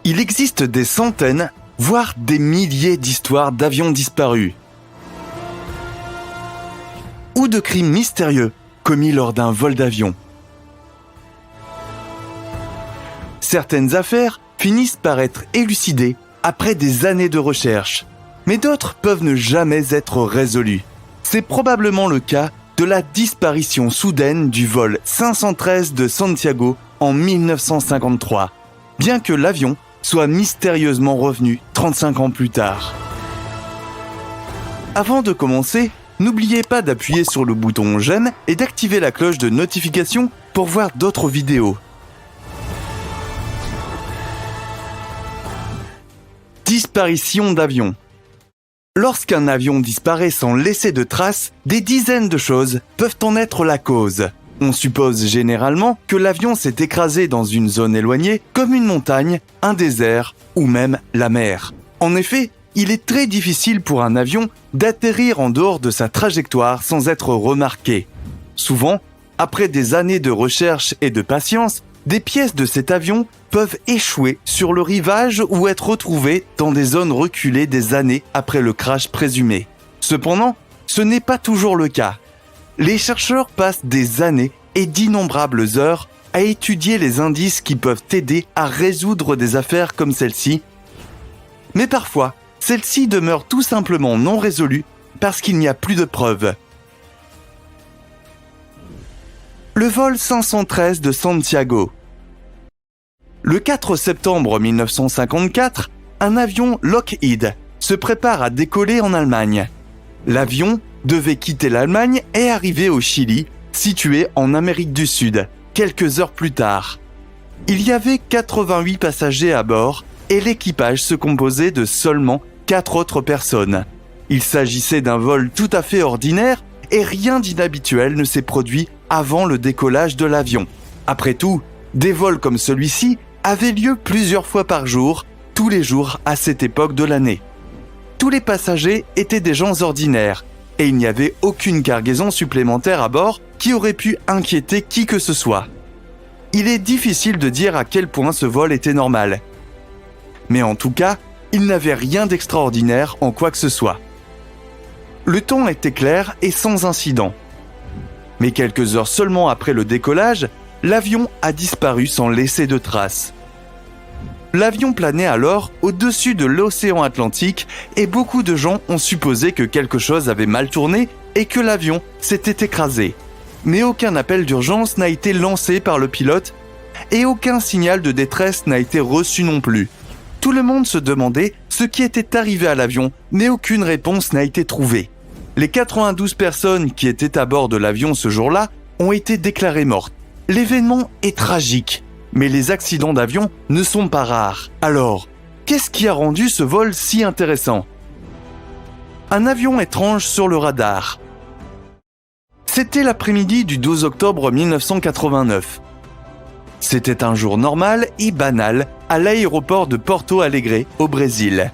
Il existe des centaines, voire des milliers d'histoires d'avions disparus ou de crimes mystérieux commis lors d'un vol d'avion. Certaines affaires finissent par être élucidées après des années de recherche, mais d'autres peuvent ne jamais être résolues. C'est probablement le cas de la disparition soudaine du vol 513 de Santiago en 1953, bien que l'avion soit mystérieusement revenu 35 ans plus tard. Avant de commencer, n'oubliez pas d'appuyer sur le bouton j'aime et d'activer la cloche de notification pour voir d'autres vidéos. Disparition d'avion. Lorsqu'un avion disparaît sans laisser de traces, des dizaines de choses peuvent en être la cause. On suppose généralement que l'avion s'est écrasé dans une zone éloignée, comme une montagne, un désert ou même la mer. En effet, il est très difficile pour un avion d'atterrir en dehors de sa trajectoire sans être remarqué. Souvent, après des années de recherche et de patience, des pièces de cet avion peuvent échouer sur le rivage ou être retrouvées dans des zones reculées des années après le crash présumé. Cependant, ce n'est pas toujours le cas. Les chercheurs passent des années et d'innombrables heures à étudier les indices qui peuvent aider à résoudre des affaires comme celle-ci. Mais parfois, celle-ci demeure tout simplement non résolue parce qu'il n'y a plus de preuves. Le vol 513 de Santiago. Le 4 septembre 1954, un avion Lockheed se prépare à décoller en Allemagne. L'avion devait quitter l'Allemagne et arriver au Chili, situé en Amérique du Sud, quelques heures plus tard. Il y avait 88 passagers à bord et l'équipage se composait de seulement 4 autres personnes. Il s'agissait d'un vol tout à fait ordinaire et rien d'inhabituel ne s'est produit avant le décollage de l'avion. Après tout, des vols comme celui-ci avaient lieu plusieurs fois par jour, tous les jours à cette époque de l'année. Tous les passagers étaient des gens ordinaires et il n'y avait aucune cargaison supplémentaire à bord qui aurait pu inquiéter qui que ce soit. Il est difficile de dire à quel point ce vol était normal. Mais en tout cas, il n'avait rien d'extraordinaire en quoi que ce soit. Le temps était clair et sans incident. Mais quelques heures seulement après le décollage, l'avion a disparu sans laisser de traces. L'avion planait alors au-dessus de l'océan Atlantique et beaucoup de gens ont supposé que quelque chose avait mal tourné et que l'avion s'était écrasé. Mais aucun appel d'urgence n'a été lancé par le pilote et aucun signal de détresse n'a été reçu non plus. Tout le monde se demandait ce qui était arrivé à l'avion, mais aucune réponse n'a été trouvée. Les 92 personnes qui étaient à bord de l'avion ce jour-là ont été déclarées mortes. L'événement est tragique, mais les accidents d'avion ne sont pas rares. Alors, qu'est-ce qui a rendu ce vol si intéressant ? Un avion étrange sur le radar. C'était l'après-midi du 12 octobre 1989. C'était un jour normal et banal à l'aéroport de Porto Alegre, au Brésil.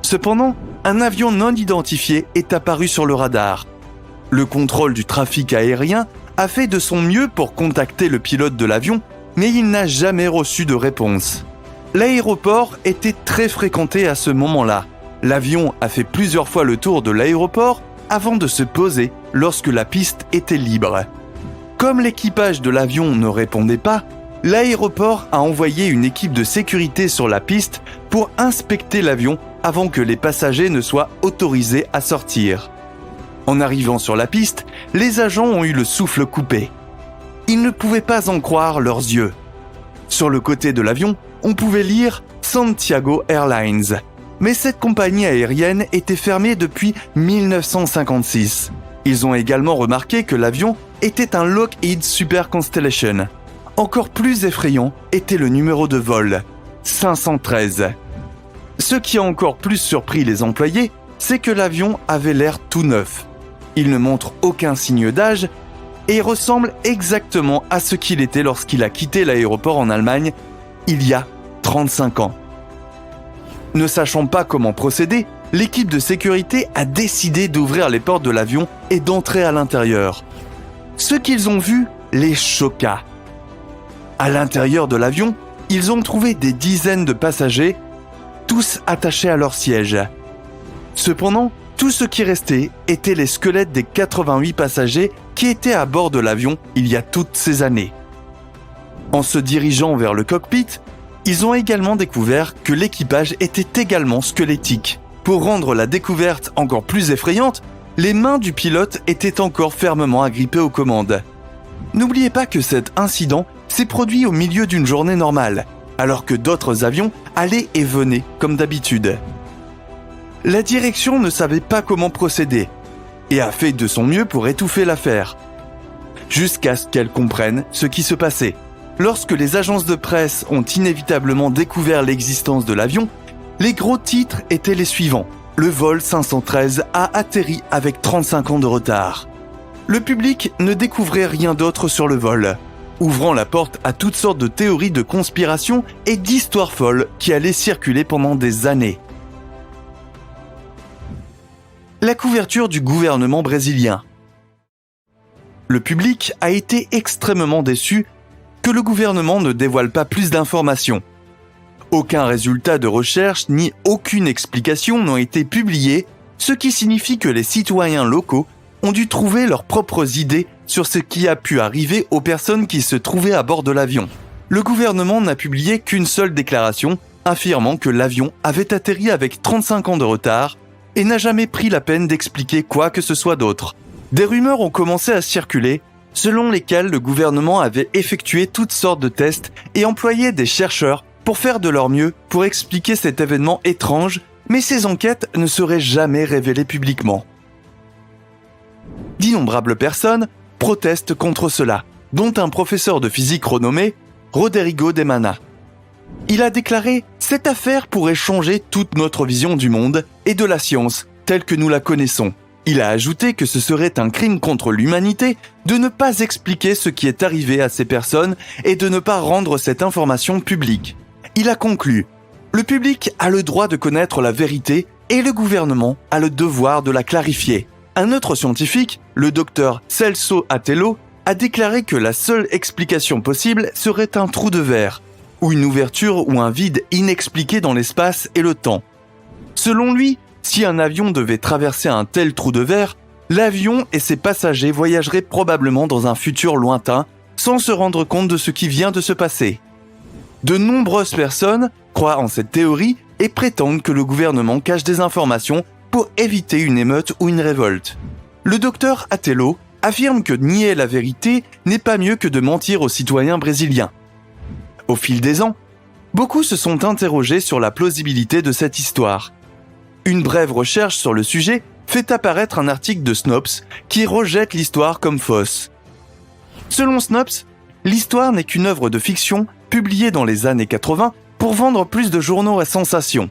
Cependant, un avion non identifié est apparu sur le radar. Le contrôle du trafic aérien a fait de son mieux pour contacter le pilote de l'avion, mais il n'a jamais reçu de réponse. L'aéroport était très fréquenté à ce moment-là. L'avion a fait plusieurs fois le tour de l'aéroport avant de se poser lorsque la piste était libre. Comme l'équipage de l'avion ne répondait pas, l'aéroport a envoyé une équipe de sécurité sur la piste pour inspecter l'avion avant que les passagers ne soient autorisés à sortir. En arrivant sur la piste, les agents ont eu le souffle coupé. Ils ne pouvaient pas en croire leurs yeux. Sur le côté de l'avion, on pouvait lire Santiago Airlines. Mais cette compagnie aérienne était fermée depuis 1956. Ils ont également remarqué que l'avion était un Lockheed Super Constellation. Encore plus effrayant était le numéro de vol, 513. Ce qui a encore plus surpris les employés, c'est que l'avion avait l'air tout neuf. Il ne montre aucun signe d'âge et ressemble exactement à ce qu'il était lorsqu'il a quitté l'aéroport en Allemagne il y a 35 ans. Ne sachant pas comment procéder, l'équipe de sécurité a décidé d'ouvrir les portes de l'avion et d'entrer à l'intérieur. Ce qu'ils ont vu les choqua. À l'intérieur de l'avion, ils ont trouvé des dizaines de passagers, tous attachés à leur siège. Cependant, tout ce qui restait étaient les squelettes des 88 passagers qui étaient à bord de l'avion il y a toutes ces années. En se dirigeant vers le cockpit, ils ont également découvert que l'équipage était également squelettique. Pour rendre la découverte encore plus effrayante, les mains du pilote étaient encore fermement agrippées aux commandes. N'oubliez pas que cet incident s'est produit au milieu d'une journée normale, alors que d'autres avions allaient et venaient comme d'habitude. La direction ne savait pas comment procéder et a fait de son mieux pour étouffer l'affaire, jusqu'à ce qu'elle comprenne ce qui se passait. Lorsque les agences de presse ont inévitablement découvert l'existence de l'avion, les gros titres étaient les suivants. Le vol 513 a atterri avec 35 ans de retard. Le public ne découvrait rien d'autre sur le vol, ouvrant la porte à toutes sortes de théories de conspiration et d'histoires folles qui allaient circuler pendant des années. La couverture du gouvernement brésilien. Le public a été extrêmement déçu que le gouvernement ne dévoile pas plus d'informations. Aucun résultat de recherche ni aucune explication n'ont été publiés, ce qui signifie que les citoyens locaux ont dû trouver leurs propres idées sur ce qui a pu arriver aux personnes qui se trouvaient à bord de l'avion. Le gouvernement n'a publié qu'une seule déclaration affirmant que l'avion avait atterri avec 35 ans de retard et n'a jamais pris la peine d'expliquer quoi que ce soit d'autre. Des rumeurs ont commencé à circuler, selon lesquelles le gouvernement avait effectué toutes sortes de tests et employé des chercheurs pour faire de leur mieux pour expliquer cet événement étrange, mais ces enquêtes ne seraient jamais révélées publiquement. D'innombrables personnes protestent contre cela, dont un professeur de physique renommé, Rodrigo de Mana. Il a déclaré « Cette affaire pourrait changer toute notre vision du monde et de la science telle que nous la connaissons ». Il a ajouté que ce serait un crime contre l'humanité de ne pas expliquer ce qui est arrivé à ces personnes et de ne pas rendre cette information publique. Il a conclu « Le public a le droit de connaître la vérité et le gouvernement a le devoir de la clarifier ». Un autre scientifique, le docteur Celso Atello, a déclaré que la seule explication possible serait un trou de verre, ou une ouverture ou un vide inexpliqué dans l'espace et le temps. Selon lui, si un avion devait traverser un tel trou de verre, l'avion et ses passagers voyageraient probablement dans un futur lointain sans se rendre compte de ce qui vient de se passer. De nombreuses personnes croient en cette théorie et prétendent que le gouvernement cache des informations pour éviter une émeute ou une révolte. Le docteur Atello affirme que nier la vérité n'est pas mieux que de mentir aux citoyens brésiliens. Au fil des ans, beaucoup se sont interrogés sur la plausibilité de cette histoire. Une brève recherche sur le sujet fait apparaître un article de Snopes qui rejette l'histoire comme fausse. Selon Snopes, l'histoire n'est qu'une œuvre de fiction publiée dans les années 80 pour vendre plus de journaux à sensation.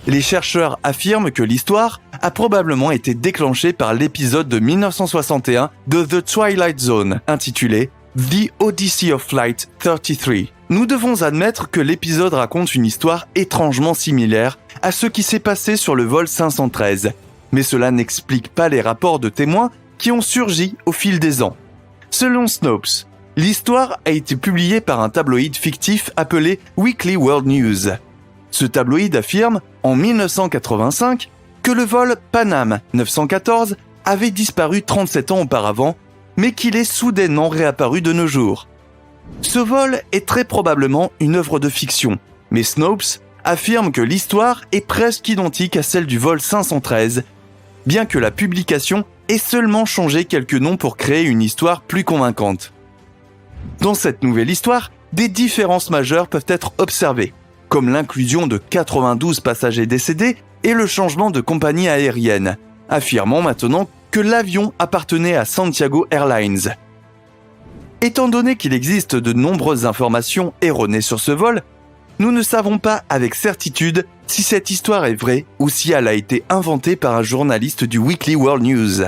Les chercheurs affirment que l'histoire a probablement été déclenchée par l'épisode de 1961 de The Twilight Zone, intitulé The Odyssey of Flight 33. Nous devons admettre que l'épisode raconte une histoire étrangement similaire à ce qui s'est passé sur le vol 513, mais cela n'explique pas les rapports de témoins qui ont surgi au fil des ans. Selon Snopes, l'histoire a été publiée par un tabloïd fictif appelé Weekly World News. Ce tabloïd affirme, en 1985, que le vol Panam 914 avait disparu 37 ans auparavant, mais qu'il est soudainement réapparu de nos jours. Ce vol est très probablement une œuvre de fiction, mais Snopes affirme que l'histoire est presque identique à celle du vol 513, bien que la publication ait seulement changé quelques noms pour créer une histoire plus convaincante. Dans cette nouvelle histoire, des différences majeures peuvent être observées, comme l'inclusion de 92 passagers décédés et le changement de compagnie aérienne, affirmant maintenant que l'avion appartenait à Santiago Airlines. Étant donné qu'il existe de nombreuses informations erronées sur ce vol, nous ne savons pas avec certitude si cette histoire est vraie ou si elle a été inventée par un journaliste du Weekly World News.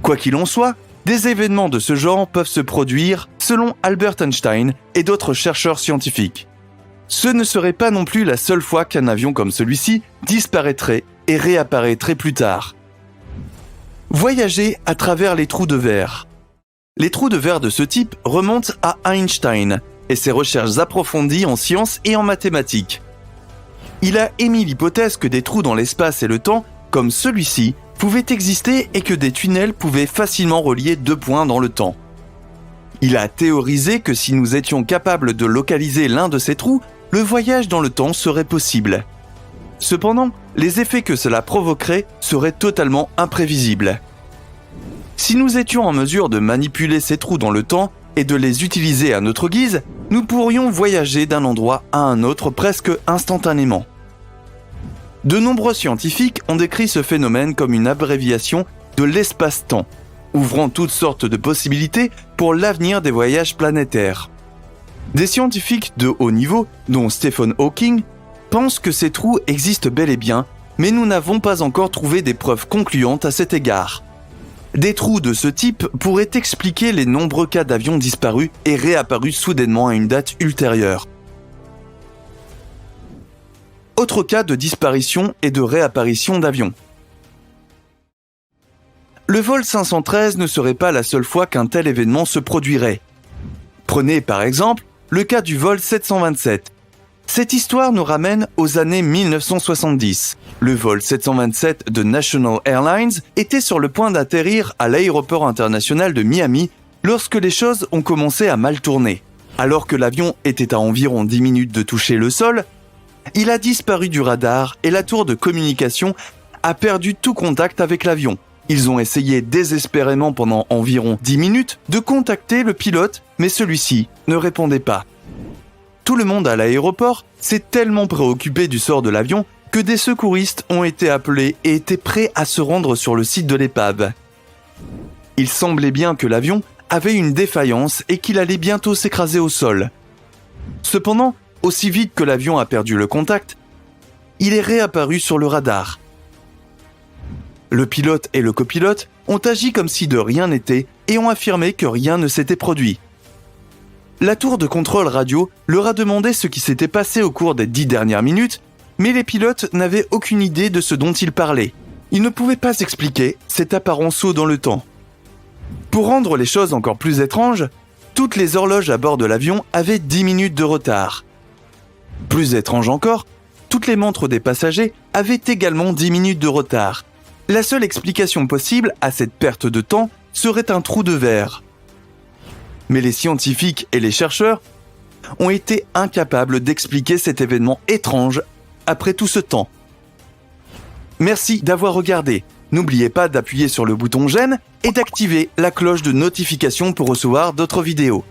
Quoi qu'il en soit, des événements de ce genre peuvent se produire selon Albert Einstein et d'autres chercheurs scientifiques. Ce ne serait pas non plus la seule fois qu'un avion comme celui-ci disparaîtrait et réapparaîtrait plus tard. Voyager à travers les trous de verre. Les trous de verre de ce type remontent à Einstein, et ses recherches approfondies en sciences et en mathématiques. Il a émis l'hypothèse que des trous dans l'espace et le temps, comme celui-ci, pouvaient exister et que des tunnels pouvaient facilement relier deux points dans le temps. Il a théorisé que si nous étions capables de localiser l'un de ces trous, le voyage dans le temps serait possible. Cependant, les effets que cela provoquerait seraient totalement imprévisibles. Si nous étions en mesure de manipuler ces trous dans le temps et de les utiliser à notre guise, nous pourrions voyager d'un endroit à un autre presque instantanément. De nombreux scientifiques ont décrit ce phénomène comme une abréviation de l'espace-temps, ouvrant toutes sortes de possibilités pour l'avenir des voyages planétaires. Des scientifiques de haut niveau, dont Stephen Hawking, pensent que ces trous existent bel et bien, mais nous n'avons pas encore trouvé des preuves concluantes à cet égard. Des trous de ce type pourraient expliquer les nombreux cas d'avions disparus et réapparus soudainement à une date ultérieure. Autre cas de disparition et de réapparition d'avions. Le vol 513 ne serait pas la seule fois qu'un tel événement se produirait. Prenez par exemple le cas du vol 727. Cette histoire nous ramène aux années 1970. Le vol 727 de National Airlines était sur le point d'atterrir à l'aéroport international de Miami lorsque les choses ont commencé à mal tourner. Alors que l'avion était à environ 10 minutes de toucher le sol, il a disparu du radar et la tour de communication a perdu tout contact avec l'avion. Ils ont essayé désespérément pendant environ 10 minutes de contacter le pilote, mais celui-ci ne répondait pas. Tout le monde à l'aéroport s'est tellement préoccupé du sort de l'avion que des secouristes ont été appelés et étaient prêts à se rendre sur le site de l'épave. Il semblait bien que l'avion avait une défaillance et qu'il allait bientôt s'écraser au sol. Cependant, aussi vite que l'avion a perdu le contact, il est réapparu sur le radar. Le pilote et le copilote ont agi comme si de rien n'était et ont affirmé que rien ne s'était produit. La tour de contrôle radio leur a demandé ce qui s'était passé au cours des 10 dernières minutes, mais les pilotes n'avaient aucune idée de ce dont ils parlaient. Ils ne pouvaient pas expliquer cet apparent saut dans le temps. Pour rendre les choses encore plus étranges, toutes les horloges à bord de l'avion avaient 10 minutes de retard. Plus étrange encore, toutes les montres des passagers avaient également 10 minutes de retard. La seule explication possible à cette perte de temps serait un trou de verre. Mais les scientifiques et les chercheurs ont été incapables d'expliquer cet événement étrange après tout ce temps. Merci d'avoir regardé. N'oubliez pas d'appuyer sur le bouton j'aime et d'activer la cloche de notification pour recevoir d'autres vidéos.